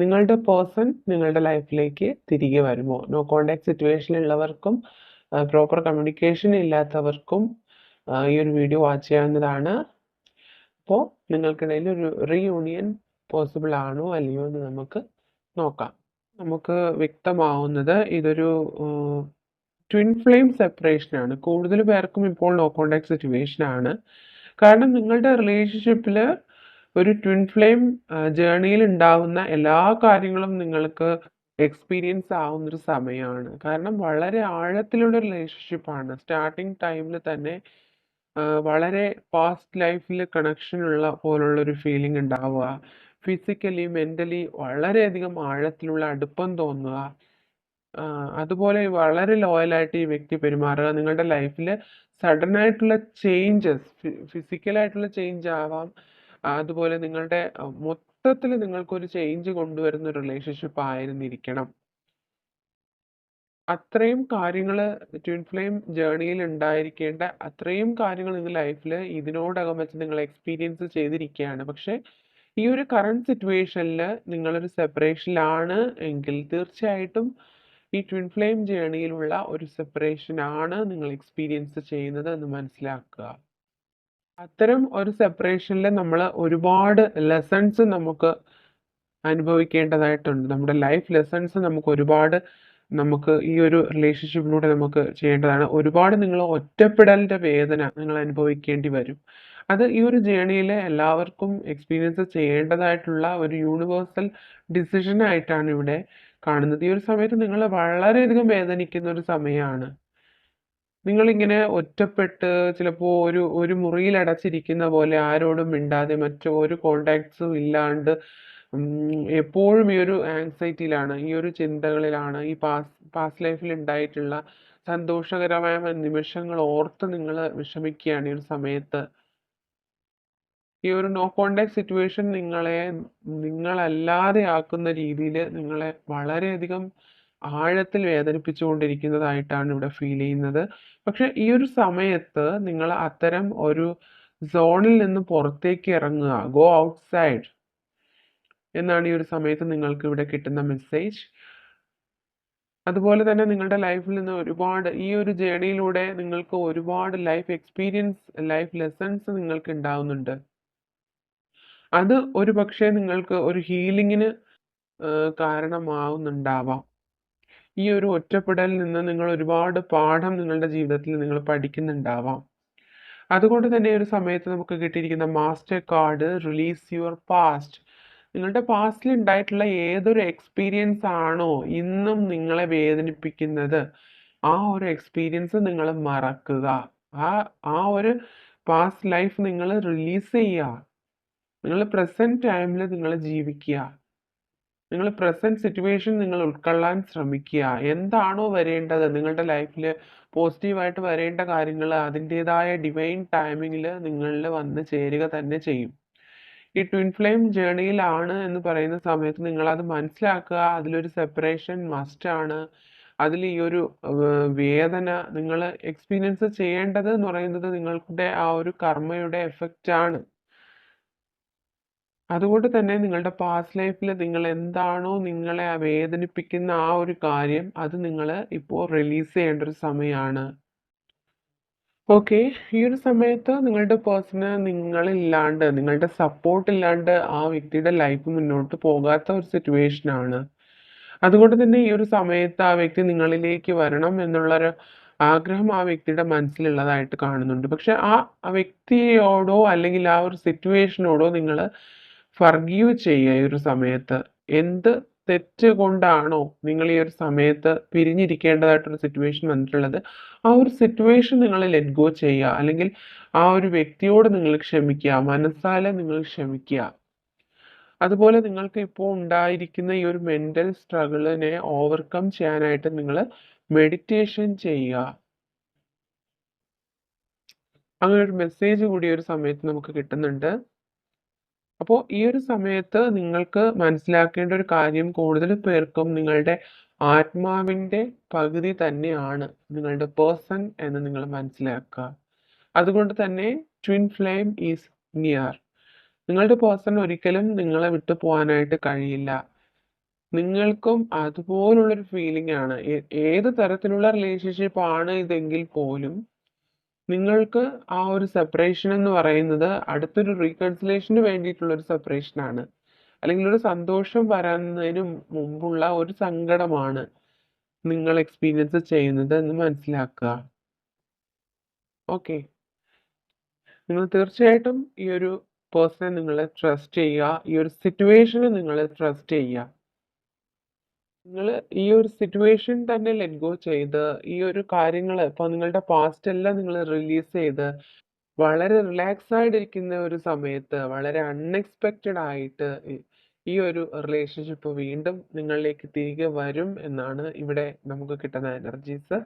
നിങ്ങളുടെ പേഴ്സൺ നിങ്ങളുടെ ലൈഫിലേക്ക് തിരികെ വരുമോ? നോ കോൺടാക്ട് സിറ്റുവേഷനിലുള്ളവർക്കും പ്രോപ്പർ കമ്മ്യൂണിക്കേഷൻ ഇല്ലാത്തവർക്കും ഈ ഒരു വീഡിയോ വാച്ച് ചെയ്യാവുന്നതാണ്. അപ്പോൾ നിങ്ങൾക്കിടയിൽ ഒരു റീയൂണിയൻ പോസിബിൾ ആണോ അല്ലയോ എന്ന് നമുക്ക് നോക്കാം. നമുക്ക് വ്യക്തമാവുന്നത് ഇതൊരു ട്വിൻ ഫ്ലെയിം സെപ്പറേഷനാണ്. കൂടുതൽ പേർക്കും ഇപ്പോൾ നോ കോൺടാക്ട് സിറ്റുവേഷനാണ്. കാരണം നിങ്ങളുടെ റിലേഷൻഷിപ്പിൽ ഒരു ട്വിൻ ഫ്ലെയിം ജേർണിയിൽ ഉണ്ടാവുന്ന എല്ലാ കാര്യങ്ങളും നിങ്ങൾക്ക് എക്സ്പീരിയൻസ് ആവുന്നൊരു സമയമാണ്. കാരണം വളരെ ആഴത്തിലുള്ള റിലേഷൻഷിപ്പാണ്. സ്റ്റാർട്ടിങ് ടൈമിൽ തന്നെ വളരെ പാസ്റ്റ് ലൈഫിൽ കണക്ഷനുള്ള പോലുള്ളൊരു ഫീലിംഗ് ഉണ്ടാവുക, ഫിസിക്കലി മെൻ്റലി വളരെയധികം ആഴത്തിലുള്ള അടുപ്പം തോന്നുക, അതുപോലെ വളരെ ലോയലായിട്ട് ഈ വ്യക്തി പെരുമാറുക. നിങ്ങളുടെ ലൈഫിൽ സഡനായിട്ടുള്ള ചേഞ്ചസ്, ഫിസിക്കലായിട്ടുള്ള ചേഞ്ച് ആവാം, അതുപോലെ നിങ്ങളുടെ മൊത്തത്തിൽ നിങ്ങൾക്കൊരു ചേഞ്ച് കൊണ്ടുവരുന്ന റിലേഷൻഷിപ്പ് ആയിരുന്നിരിക്കണം. അത്രയും കാര്യങ്ങൾ ട്വിൻ ഫ്ലെയിം ജേർണിയിൽ ഉണ്ടായിരിക്കേണ്ട അത്രയും കാര്യങ്ങൾ നിങ്ങൾ ലൈഫിൽ ഇതിനോടകം വെച്ച് നിങ്ങൾ എക്സ്പീരിയൻസ് ചെയ്തിരിക്കുകയാണ്. പക്ഷേ ഈ ഒരു കറണ്ട് സിറ്റുവേഷനിൽ നിങ്ങളൊരു സെപ്പറേഷനിലാണ് എങ്കിൽ തീർച്ചയായിട്ടും ഈ ട്വിൻ ഫ്ലെയിം ജേർണിയിലുള്ള ഒരു സെപ്പറേഷൻ ആണ് നിങ്ങൾ എക്സ്പീരിയൻസ് ചെയ്യുന്നത് എന്ന് മനസ്സിലാക്കുക. അത്തരം ഒരു സെപ്പറേഷനിൽ നമ്മൾ ഒരുപാട് ലെസൺസ് നമുക്ക് അനുഭവിക്കേണ്ടതായിട്ടുണ്ട്. നമ്മുടെ ലൈഫ് ലെസൺസ് നമുക്ക് ഈ ഒരു റിലേഷൻഷിപ്പിലൂടെ നമുക്ക് ചെയ്യേണ്ടതാണ്. ഒരുപാട് നിങ്ങൾ ഒറ്റപ്പെടലിൻ്റെ വേദന നിങ്ങൾ അനുഭവിക്കേണ്ടി വരും. അത് ഈ ഒരു ജേർണിയിൽ എല്ലാവർക്കും എക്സ്പീരിയൻസ് ചെയ്യേണ്ടതായിട്ടുള്ള ഒരു യൂണിവേഴ്സൽ ഡിസിഷനായിട്ടാണ് ഇവിടെ കാണുന്നത്. ഈ ഒരു സമയത്ത് നിങ്ങൾ വളരെയധികം വേദനിക്കുന്ന ഒരു സമയമാണ്. നിങ്ങളിങ്ങനെ ഒറ്റപ്പെട്ട് ചിലപ്പോൾ ഒരു മുറിയിൽ അടച്ചിരിക്കുന്ന പോലെ ആരോടും മിണ്ടാതെ മറ്റൊരു കോണ്ടാക്ട്സും ഇല്ലാണ്ട് എപ്പോഴും ഈ ഒരു ആങ്സൈറ്റിയിലാണ്, ഈ ഒരു ചിന്തകളിലാണ്, ഈ പാസ്റ്റ് ലൈഫിൽ ഉണ്ടായിട്ടുള്ള സന്തോഷകരമായ നിമിഷങ്ങൾ ഓർത്ത് നിങ്ങൾ വിഷമിക്കുകയാണ് ഈ ഒരു സമയത്ത്. ഈ ഒരു നോ കോണ്ടാക്ട് സിറ്റുവേഷൻ നിങ്ങളല്ലാതെ ആക്കുന്ന രീതിയിൽ നിങ്ങളെ വളരെയധികം ആഴത്തിൽ വേദനിപ്പിച്ചുകൊണ്ടിരിക്കുന്നതായിട്ടാണ് ഇവിടെ ഫീൽ ചെയ്യുന്നത്. പക്ഷെ ഈ ഒരു സമയത്ത് നിങ്ങൾ അത്തരം ഒരു സോണിൽ നിന്ന് പുറത്തേക്ക് ഇറങ്ങുക, ഗോ ഔട്ട്സൈഡ് എന്നാണ് ഈ ഒരു സമയത്ത് നിങ്ങൾക്ക് ഇവിടെ കിട്ടുന്ന മെസ്സേജ്. അതുപോലെ തന്നെ നിങ്ങളുടെ ലൈഫിൽ നിന്ന് ഒരുപാട് ഈ ഒരു ജേർണിയിലൂടെ നിങ്ങൾക്ക് ഒരുപാട് ലൈഫ് എക്സ്പീരിയൻസ്, ലൈഫ് ലെസൺസ് നിങ്ങൾക്ക് ഉണ്ടാവുന്നുണ്ട്. അത് ഒരു പക്ഷേ നിങ്ങൾക്ക് ഒരു ഹീലിങ്ങിന് കാരണമാവുന്നുണ്ടാവാം. ഈ ഒരു ഒറ്റപ്പെടലിൽ നിന്ന് നിങ്ങൾ ഒരുപാട് പാഠം നിങ്ങളുടെ ജീവിതത്തിൽ നിങ്ങൾ പഠിക്കുന്നുണ്ടാവാം. അതുകൊണ്ട് തന്നെ ഒരു സമയത്ത് നമുക്ക് കിട്ടിയിരിക്കുന്ന master card release your past. നിങ്ങളുടെ പാസ്റ്റിൽ ഉണ്ടായിട്ടുള്ള ഏതൊരു എക്സ്പീരിയൻസ് ആണോ ഇന്നും നിങ്ങളെ വേദനിപ്പിക്കുന്നത്, ആ ഒരു എക്സ്പീരിയൻസ് നിങ്ങൾ മറക്കുക. ആ ആ ഒരു പാസ്റ്റ് ലൈഫ് നിങ്ങൾ റിലീസ് ചെയ്യുക. നിങ്ങൾ പ്രസന്റ് ടൈമിൽ നിങ്ങൾ ജീവിക്കുക. നിങ്ങൾ പ്രസന്റ് സിറ്റുവേഷൻ നിങ്ങൾ ഉൾക്കൊള്ളാൻ ശ്രമിക്കുക. എന്താണോ വരേണ്ടത് നിങ്ങളുടെ ലൈഫിൽ പോസിറ്റീവായിട്ട് വരേണ്ട കാര്യങ്ങൾ അതിൻ്റെതായ ഡിവൈൻ ടൈമിങ്ങിൽ നിങ്ങളിൽ വന്ന് ചേരുക തന്നെ ചെയ്യും. ഈ ട്വിൻ ഫ്ലെയിം ജേർണിയിലാണ് എന്ന് പറയുന്ന സമയത്ത് നിങ്ങളത് മനസ്സിലാക്കുക. അതിലൊരു സെപ്പറേഷൻ മസ്റ്റാണ്. അതിൽ ഈ ഒരു വേദന നിങ്ങൾ എക്സ്പീരിയൻസ് ചെയ്യേണ്ടത് എന്ന് പറയുന്നത് നിങ്ങളുടെ ആ ഒരു കർമ്മയുടെ എഫക്റ്റാണ്. അതുകൊണ്ട് തന്നെ നിങ്ങളുടെ പാസ്റ്റ് ലൈഫിൽ നിങ്ങൾ എന്താണോ നിങ്ങളെ വേദനിപ്പിക്കുന്ന ആ ഒരു കാര്യം അത് നിങ്ങൾ ഇപ്പോൾ റിലീസ് ചെയ്യേണ്ട ഒരു സമയമാണ്. ഓക്കെ, ഈ ഒരു സമയത്ത് നിങ്ങളുടെ പേഴ്സണ് നിങ്ങളില്ലാണ്ട്, നിങ്ങളുടെ സപ്പോർട്ട് ഇല്ലാണ്ട് ആ വ്യക്തിയുടെ ലൈഫ് മുന്നോട്ട് പോകാത്ത ഒരു സിറ്റുവേഷനാണ്. അതുകൊണ്ട് തന്നെ ഈ ഒരു സമയത്ത് ആ വ്യക്തി നിങ്ങളിലേക്ക് വരണം എന്നുള്ളൊരു ആഗ്രഹം ആ വ്യക്തിയുടെ മനസ്സിലുള്ളതായിട്ട് കാണുന്നുണ്ട്. പക്ഷെ ആ വ്യക്തിയോടോ അല്ലെങ്കിൽ ആ ഒരു സിറ്റുവേഷനോടോ നിങ്ങൾ ഫർഗീവ് ചെയ്യുക ഈ ഒരു സമയത്ത്. എന്ത് തെറ്റ് കൊണ്ടാണോ നിങ്ങൾ ഈ ഒരു സമയത്ത് പിരിഞ്ഞിരിക്കേണ്ടതായിട്ടൊരു സിറ്റുവേഷൻ വന്നിട്ടുള്ളത്, ആ ഒരു സിറ്റുവേഷൻ നിങ്ങൾ ലെറ്റ് ഗോ ചെയ്യുക. അല്ലെങ്കിൽ ആ ഒരു വ്യക്തിയോട് നിങ്ങൾ ക്ഷമിക്കുക, മനസ്സാലെ നിങ്ങൾ ക്ഷമിക്കുക. അതുപോലെ നിങ്ങൾക്ക് ഇപ്പോൾ ഉണ്ടായിരിക്കുന്ന ഈ ഒരു മെൻ്റൽ സ്ട്രഗിളിനെ ഓവർകം ചെയ്യാനായിട്ട് നിങ്ങൾ മെഡിറ്റേഷൻ ചെയ്യുക. അങ്ങനെ ഒരു മെസ്സേജ് കൂടി ഒരു സമയത്ത് നമുക്ക് കിട്ടുന്നുണ്ട്. അപ്പോൾ ഈ ഒരു സമയത്ത് നിങ്ങൾക്ക് മനസ്സിലാക്കേണ്ട ഒരു കാര്യം, കൂടുതൽ പേർക്കും നിങ്ങളുടെ ആത്മാവിൻ്റെ പകുതി തന്നെയാണ് നിങ്ങളുടെ പേഴ്സൺ എന്ന് നിങ്ങൾ മനസ്സിലാക്കുക. അതുകൊണ്ട് തന്നെ ട്വിൻ ഫ്ലെയിം ഈസ് നിയർ. നിങ്ങളുടെ പേഴ്സൺ ഒരിക്കലും നിങ്ങളെ വിട്ടു പോകാനായിട്ട് കഴിയില്ല. നിങ്ങൾക്കും അതുപോലുള്ളൊരു ഫീലിംഗ് ആണ്. ഏത് തരത്തിലുള്ള റിലേഷൻഷിപ്പ് ആണ് ഇതെങ്കിൽ പോലും നിങ്ങൾക്ക് ആ ഒരു സെപ്പറേഷൻ എന്ന് പറയുന്നത് അടുത്തൊരു റീകൺസിലേഷന് വേണ്ടിയിട്ടുള്ള ഒരു സെപ്പറേഷൻ ആണ്. അല്ലെങ്കിൽ ഒരു സന്തോഷം വരുന്നതിന് മുമ്പുള്ള ഒരു സങ്കടമാണ് നിങ്ങൾ എക്സ്പീരിയൻസ് ചെയ്യുന്നത് എന്ന് മനസ്സിലാക്കുക. ഓക്കെ. നിങ്ങൾ തീർച്ചയായിട്ടും ഈ ഒരു പേഴ്സണെ നിങ്ങൾ ട്രസ്റ്റ് ചെയ്യുക. ഈ ഒരു സിറ്റുവേഷനെ നിങ്ങൾ ട്രസ്റ്റ് ചെയ്യുക. നിങ്ങൾ ഈ ഒരു സിറ്റുവേഷൻ തന്നെ ലെറ്റ് ഗോ ചെയ്ത് ഈ ഒരു കാര്യങ്ങൾ ഇപ്പോൾ നിങ്ങളുടെ പാസ്റ്റ് എല്ലാം നിങ്ങൾ റിലീസ് ചെയ്ത് വളരെ റിലാക്സ് ആയിട്ടിരിക്കുന്ന ഒരു സമയത്ത് വളരെ അൺഎക്സ്പെക്റ്റഡ് ആയിട്ട് ഈ ഒരു റിലേഷൻഷിപ്പ് വീണ്ടും നിങ്ങളിലേക്ക് തിരികെ വരും എന്നാണ് ഇവിടെ നമുക്ക് കിട്ടുന്ന എനർജീസ്.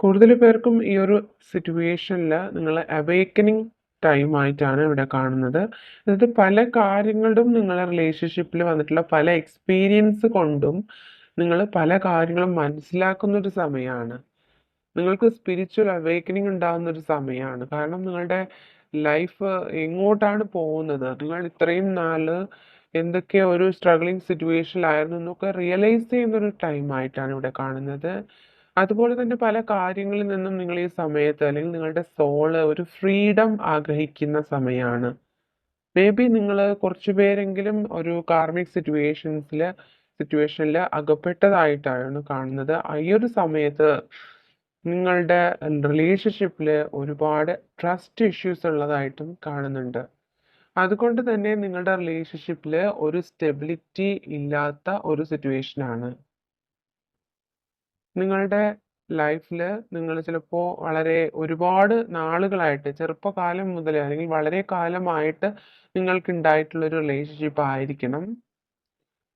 കൂടുതൽ പേർക്കും ഈ ഒരു സിറ്റുവേഷനിൽ നിങ്ങൾ അവേക്കനിങ് ടൈം ആയിട്ടാണ് ഇവിടെ കാണുന്നത്. അതായത് പല കാര്യങ്ങളും നിങ്ങളുടെ റിലേഷൻഷിപ്പിൽ വന്നിട്ടുള്ള പല എക്സ്പീരിയൻസ് കൊണ്ടും നിങ്ങൾ പല കാര്യങ്ങളും മനസ്സിലാക്കുന്ന ഒരു സമയമാണ്. നിങ്ങൾക്ക് സ്പിരിച്വൽ അവേക്കനിങ് ഉണ്ടാകുന്ന ഒരു സമയമാണ്. കാരണം നിങ്ങളുടെ ലൈഫ് എങ്ങോട്ടാണ് പോകുന്നത്, നിങ്ങൾ ഇത്രയും നാള് എന്തൊക്കെ ഒരു സ്ട്രഗ്ലിംഗ് സിറ്റുവേഷനിലായിരുന്നു എന്നൊക്കെ റിയലൈസ് ചെയ്യുന്ന ഒരു ടൈം ആയിട്ടാണ് ഇവിടെ കാണുന്നത്. അതുപോലെ തന്നെ പല കാര്യങ്ങളിൽ നിന്നും നിങ്ങൾ ഈ സമയത്ത് അല്ലെങ്കിൽ നിങ്ങളുടെ സോള് ഒരു ഫ്രീഡം ആഗ്രഹിക്കുന്ന സമയമാണ്. മേ ബി നിങ്ങൾ കുറച്ച് പേരെങ്കിലും ഒരു കാർമിക് സിറ്റുവേഷനിൽ അകപ്പെട്ടതായിട്ടാണ് കാണുന്നത്. ഈ ഒരു സമയത്ത് നിങ്ങളുടെ റിലേഷൻഷിപ്പിൽ ഒരുപാട് ട്രസ്റ്റ് ഇഷ്യൂസ് ഉള്ളതായിട്ടും കാണുന്നുണ്ട്. അതുകൊണ്ട് തന്നെ നിങ്ങളുടെ റിലേഷൻഷിപ്പിൽ ഒരു സ്റ്റെബിലിറ്റി ഇല്ലാത്ത ഒരു സിറ്റുവേഷനാണ്. നിങ്ങളുടെ ലൈഫിൽ നിങ്ങൾ ചിലപ്പോൾ വളരെ ഒരുപാട് നാളുകളായിട്ട് ചെറുപ്പകാലം മുതൽ അല്ലെങ്കിൽ വളരെ കാലമായിട്ട് നിങ്ങൾക്ക് ഉണ്ടായിട്ടുള്ളൊരു റിലേഷൻഷിപ്പ് ആയിരിക്കണം.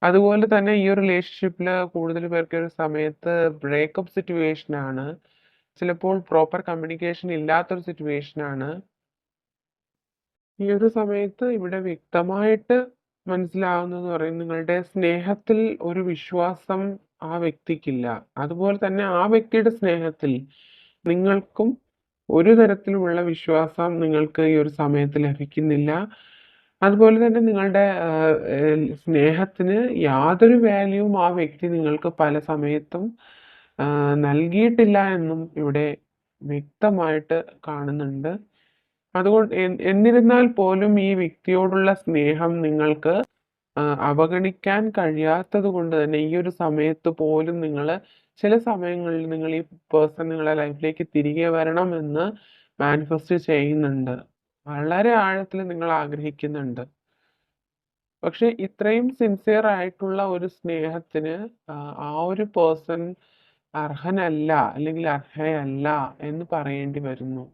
അതുപോലെ തന്നെ ഈ ഒരു റിലേഷൻഷിപ്പിൽ കൂടുതൽ പേർക്ക് ഒരു സമയത്ത് ബ്രേക്കപ്പ് സിറ്റുവേഷനാണ്. ചിലപ്പോൾ പ്രോപ്പർ കമ്മ്യൂണിക്കേഷൻ ഇല്ലാത്തൊരു സിറ്റുവേഷനാണ്. ഈ ഒരു സമയത്ത് ഇവിടെ വ്യക്തമായിട്ട് മനസ്സിലാവുന്നതെന്ന് പറയുന്നത് നിങ്ങളുടെ സ്നേഹത്തിൽ ഒരു വിശ്വാസം ആ വ്യക്തിക്കില്ല. അതുപോലെ തന്നെ ആ വ്യക്തിയുടെ സ്നേഹത്തിൽ നിങ്ങൾക്കും ഒരു തരത്തിലുമുള്ള വിശ്വാസം നിങ്ങൾക്ക് ഈ ഒരു സമയത്ത് ലഭിക്കുന്നില്ല. അതുപോലെ തന്നെ നിങ്ങളുടെ സ്നേഹത്തിന് യാതൊരു വാല്യൂവും ആ വ്യക്തി നിങ്ങൾക്ക് പല സമയത്തും നൽകിയിട്ടില്ല എന്നും ഇവിടെ വ്യക്തമായിട്ട് കാണുന്നുണ്ട്. അതുകൊണ്ട് എന്നിരുന്നാൽ പോലും ഈ വ്യക്തിയോടുള്ള സ്നേഹം നിങ്ങൾക്ക് അവഗണിക്കാൻ കഴിയാത്തത് കൊണ്ട് തന്നെ ഈ ഒരു സമയത്ത് പോലും നിങ്ങൾ ചില സമയങ്ങളിൽ നിങ്ങൾ ഈ പേഴ്സൺ നിങ്ങളുടെ ലൈഫിലേക്ക് തിരികെ വരണമെന്ന് മാനിഫെസ്റ്റ് ചെയ്യുന്നുണ്ട്. വളരെ ആഴത്തിൽ നിങ്ങൾ ആഗ്രഹിക്കുന്നുണ്ട്. പക്ഷെ ഇത്രയും സിൻസിയർ ആയിട്ടുള്ള ഒരു സ്നേഹത്തിന് ആ ഒരു പേഴ്സൺ അർഹനല്ല അല്ലെങ്കിൽ അർഹയല്ല എന്ന് പറയേണ്ടി വരുന്നു.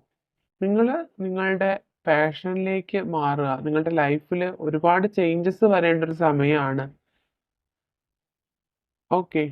നിങ്ങൾ നിങ്ങളുടെ പാഷനിലേക്ക് മാറുക. നിങ്ങളുടെ ലൈഫിൽ ഒരുപാട് ചേഞ്ചസ് വരേണ്ട ഒരു സമയമാണ്. ഓക്കെ.